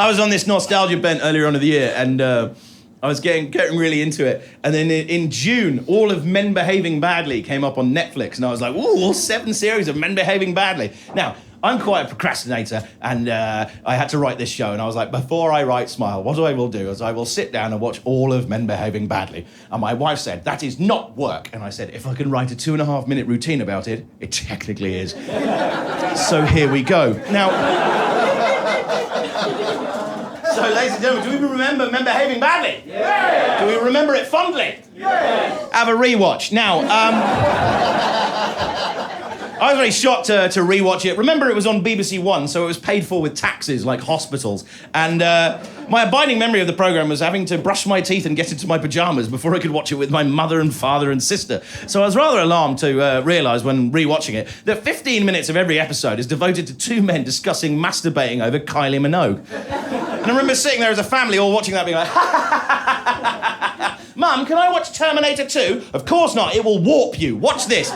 I was on this nostalgia bent earlier on in the year, and I was getting really into it. And then in June, all of Men Behaving Badly came up on Netflix, and I was like, ooh, all 7 series of Men Behaving Badly. Now, I'm quite a procrastinator, and I had to write this show, and I was like, before I write Smile, what I will do is I will sit down and watch all of Men Behaving Badly. And my wife said, that is not work. And I said, if I can write a 2.5-minute routine about it, it technically is. So here we go. Now, so ladies and gentlemen, do we remember Men Behaving Badly? Yeah. Do we remember it fondly? Yeah. Have a rewatch. Now, I was very shocked to rewatch it. Remember, it was on BBC One, so it was paid for with taxes, like hospitals. And my abiding memory of the programme was having to brush my teeth and get into my pyjamas before I could watch it with my mother and father and sister. So I was rather alarmed to realise when rewatching it that 15 minutes of every episode is devoted to 2 men discussing masturbating over Kylie Minogue. And I remember sitting there as a family all watching that being like, Mum, can I watch Terminator 2? Of course not, it will warp you. Watch this.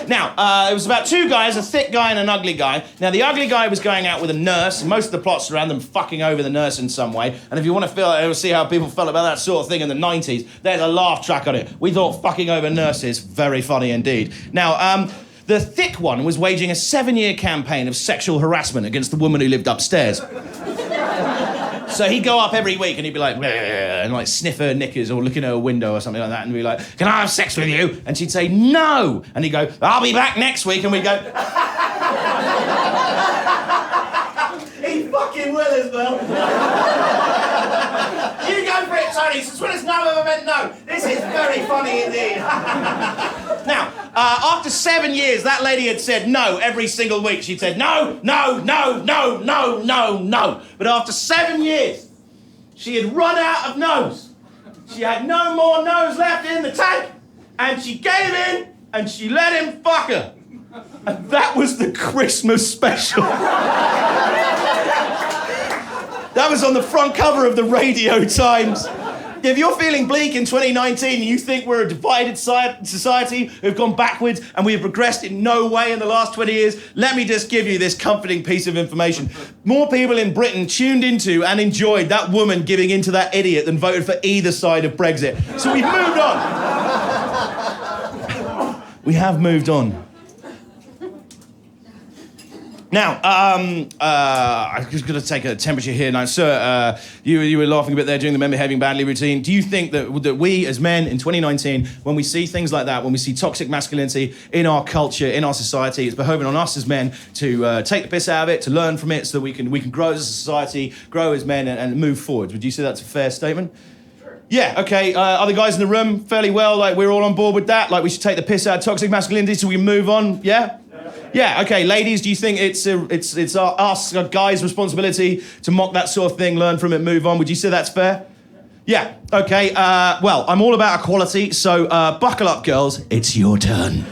Now, it was about 2 guys, a thick guy and an ugly guy. Now, the ugly guy was going out with a nurse, and most of the plots around them fucking over the nurse in some way. And if you want to see how people felt about that sort of thing in the 90s, there's a laugh track on it. We thought fucking over nurses, very funny indeed. Now, the thick one was waging a 7-year campaign of sexual harassment against the woman who lived upstairs. So he'd go up every week and he'd be like, and like sniff her knickers or look in her window or something like that and be like, can I have sex with you? And she'd say, no. And he'd go, I'll be back next week. And we'd go, he fucking will as well. You go for it, Tony. Since when has no ever meant no? This is very funny indeed. Now, after 7 years, that lady had said no every single week. She'd said no, no, no, no, no, no, no. But after 7 years, she had run out of no's. She had no more no's left in the tank. And she gave in and she let him fuck her. And that was the Christmas special. That was on the front cover of the Radio Times. If you're feeling bleak in 2019 and you think we're a divided society who've gone backwards and we have progressed in no way in the last 20 years, let me just give you this comforting piece of information. More people in Britain tuned into and enjoyed that woman giving in to that idiot than voted for either side of Brexit. So we've moved on. We have moved on. Now, I'm just going to take a temperature here now. Sir, you were laughing a bit there during the Men Behaving Badly routine. Do you think that we as men in 2019, when we see things like that, when we see toxic masculinity in our culture, in our society, it's behoving on us as men to take the piss out of it, to learn from it so that we can grow as a society, grow as men and move forward? Would you say that's a fair statement? Yeah, okay. Other guys in the room, fairly well, like we're all on board with that? Like we should take the piss out of toxic masculinity so we can move on, yeah? Yeah, okay, ladies, do you think it's us guys' responsibility to mock that sort of thing, learn from it, move on? Would you say that's fair? Yeah, okay. Well, I'm all about equality, so buckle up, girls. It's your turn.